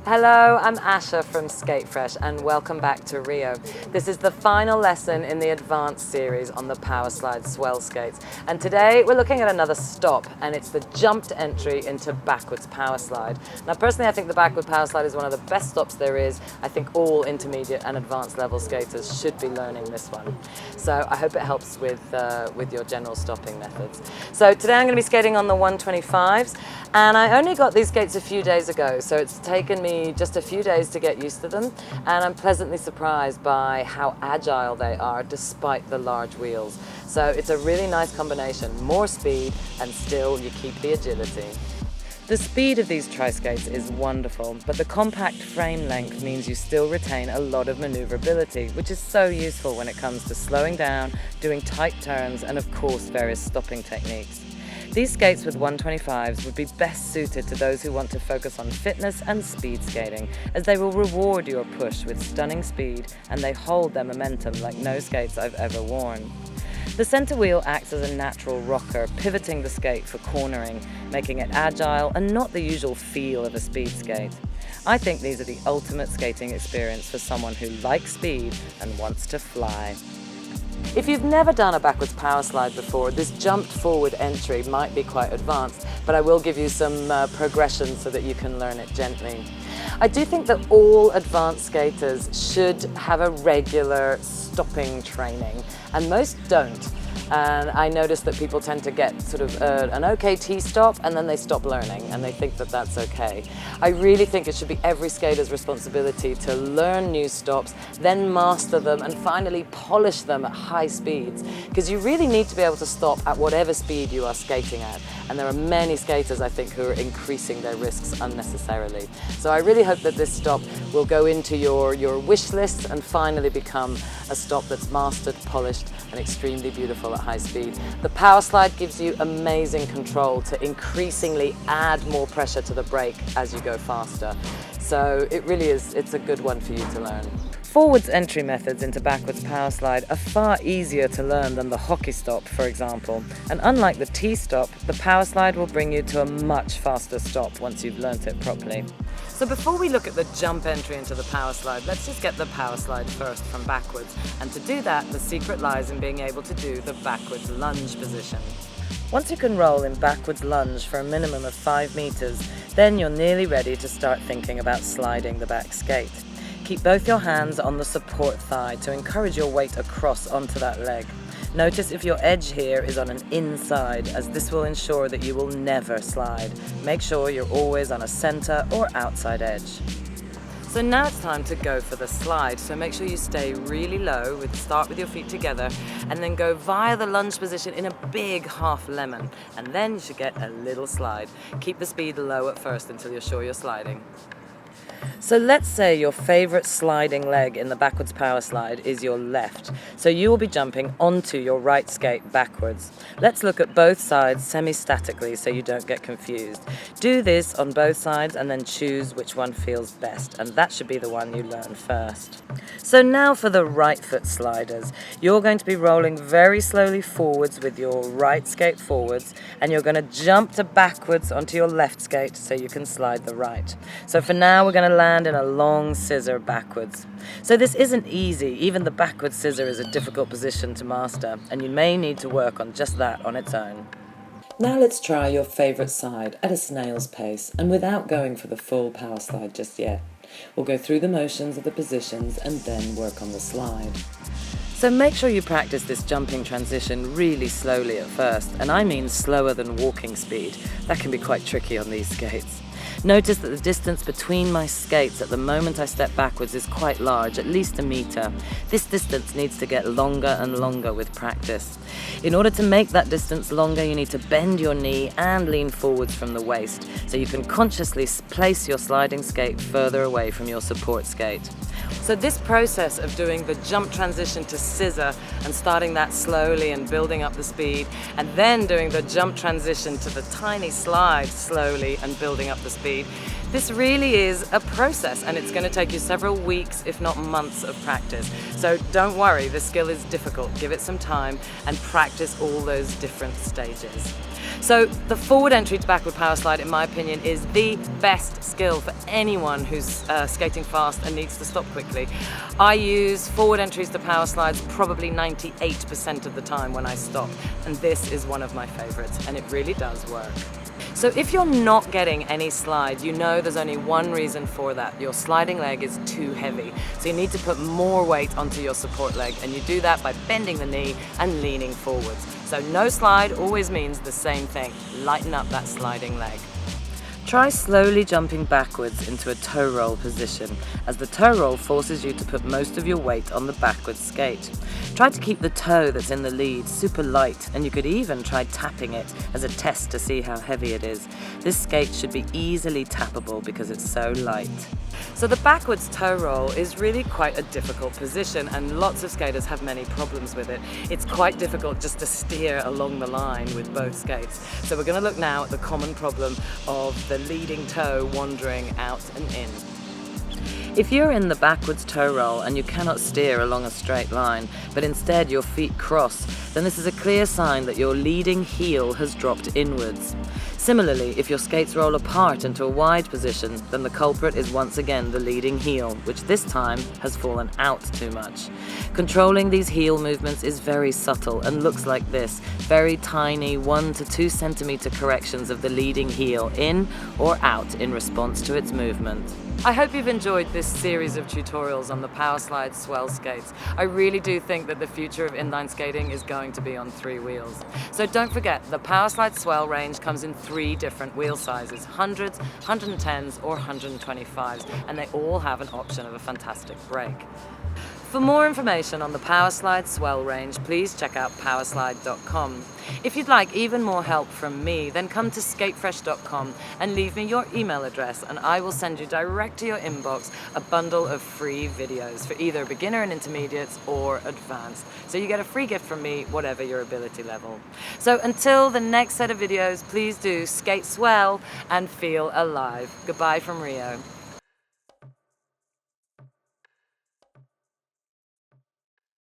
Hello, I'm Asha from Skatefresh and welcome back to Rio. This is the final lesson in the advanced series on the Powerslide Swell skates. And today we're looking at another stop, and it's the jumped entry into backwards Powerslide. Now personally I think the backward Powerslide is one of the best stops there is. I think all intermediate and advanced level skaters should be learning this one. So I hope it helps with your general stopping methods. So today I'm going to be skating on the 125s, and I only got these skates a few days ago, so it's taken me just a few days to get used to them, and I'm pleasantly surprised by how agile they are despite the large wheels. So it's a really nice combination, more speed and still you keep the agility. The speed of these Triskates is wonderful, but the compact frame length means you still retain a lot of maneuverability, which is so useful when it comes to slowing down, doing tight turns, and of course various stopping techniques. These skates with 125s would be best suited to those who want to focus on fitness and speed skating, as they will reward your push with stunning speed and they hold their momentum like no skates I've ever worn. The center wheel acts as a natural rocker, pivoting the skate for cornering, making it agile and not the usual feel of a speed skate. I think these are the ultimate skating experience for someone who likes speed and wants to fly. If you've never done a backwards Powerslide before, this jumped forward entry might be quite advanced, but I will give you some progression so that you can learn it gently. I do think that all advanced skaters should have a regular stopping training, and most don't. And I notice that people tend to get sort of an okay T-stop and then they stop learning and they think that that's okay. I really think it should be every skater's responsibility to learn new stops, then master them and finally polish them at high speeds, because you really need to be able to stop at whatever speed you are skating at. And there are many skaters, I think, who are increasing their risks unnecessarily. So I really hope that this stop will go into your wish list and finally become a stop that's mastered, polished and extremely beautiful at high speed. The Powerslide gives you amazing control to increasingly add more pressure to the brake as you go faster. So it really is, it's a good one for you to learn. Forwards entry methods into backwards Powerslide are far easier to learn than the hockey stop, for example. And unlike the T-stop, the Powerslide will bring you to a much faster stop once you've learnt it properly. So before we look at the jump entry into the Powerslide, let's just get the Powerslide first from backwards. And to do that, the secret lies in being able to do the backwards lunge position. Once you can roll in backwards lunge for a minimum of 5 meters, then you're nearly ready to start thinking about sliding the back skate. Keep both your hands on the support thigh to encourage your weight across onto that leg. Notice if your edge here is on an inside, as this will ensure that you will never slide. Make sure you're always on a center or outside edge. So now it's time to go for the slide, so make sure you stay really low, start with your feet together, and then go via the lunge position in a big half lemon, and then you should get a little slide. Keep the speed low at first until you're sure you're sliding. So let's say your favorite sliding leg in the backwards Powerslide is your left. So you will be jumping onto your right skate backwards. Let's look at both sides semi-statically so you don't get confused. Do this on both sides and then choose which one feels best, and that should be the one you learn first. So now for the right foot sliders. You're going to be rolling very slowly forwards with your right skate forwards, and you're going to jump to backwards onto your left skate so you can slide the right. So for now we're going to land in a long scissor backwards. So this isn't easy. Even the backwards scissor is a difficult position to master, and you may need to work on just that on its own. Now let's try your favorite side at a snail's pace and without going for the full Powerslide just yet. We'll go through the motions of the positions and then work on the slide. So make sure you practice this jumping transition really slowly at first, and I mean slower than walking speed. That can be quite tricky on these skates. Notice that the distance between my skates at the moment I step backwards is quite large, at least 1 meter. This distance needs to get longer and longer with practice. In order to make that distance longer, you need to bend your knee and lean forwards from the waist, so you can consciously place your sliding skate further away from your support skate. So this process of doing the jump transition to scissor and starting that slowly and building up the speed, and then doing the jump transition to the tiny slide slowly and building up the speed, speed. This really is a process, and it's going to take you several weeks, if not months, of practice. So don't worry, the skill is difficult. Give it some time and practice all those different stages. So the forward entry to backward power slide, in my opinion, is the best skill for anyone who's skating fast and needs to stop quickly. I use forward entries to power slides probably 98% of the time when I stop, and this is one of my favorites, and it really does work. So if you're not getting any slide, you know there's only one reason for that. Your sliding leg is too heavy. So you need to put more weight onto your support leg, and you do that by bending the knee and leaning forwards. So no slide always means the same thing. Lighten up that sliding leg. Try slowly jumping backwards into a toe roll position, as the toe roll forces you to put most of your weight on the backward skate. Try to keep the toe that's in the lead super light, and you could even try tapping it as a test to see how heavy it is. This skate should be easily tappable because it's so light. So the backwards toe roll is really quite a difficult position, and lots of skaters have many problems with it. It's quite difficult just to steer along the line with both skates. So we're going to look now at the common problem of the leading toe wandering out and in. If you're in the backwards toe roll and you cannot steer along a straight line, but instead your feet cross, then this is a clear sign that your leading heel has dropped inwards. Similarly, if your skates roll apart into a wide position, then the culprit is once again the leading heel, which this time has fallen out too much. Controlling these heel movements is very subtle and looks like this: very tiny 1 to 2 centimeter corrections of the leading heel in or out in response to its movement. I hope you've enjoyed this series of tutorials on the Powerslide Swell skates. I really do think that the future of inline skating is going to be on 3 wheels. So don't forget, the Powerslide Swell range comes in 3 different wheel sizes: 100s, 110s or 125s, and they all have an option of a fantastic brake. For more information on the Powerslide Swell range, please check out powerslide.com. If you'd like even more help from me, then come to skatefresh.com and leave me your email address, and I will send you direct to your inbox a bundle of free videos for either beginner and intermediates or advanced. So you get a free gift from me, whatever your ability level. So until the next set of videos, please do skate swell and feel alive. Goodbye from Rio.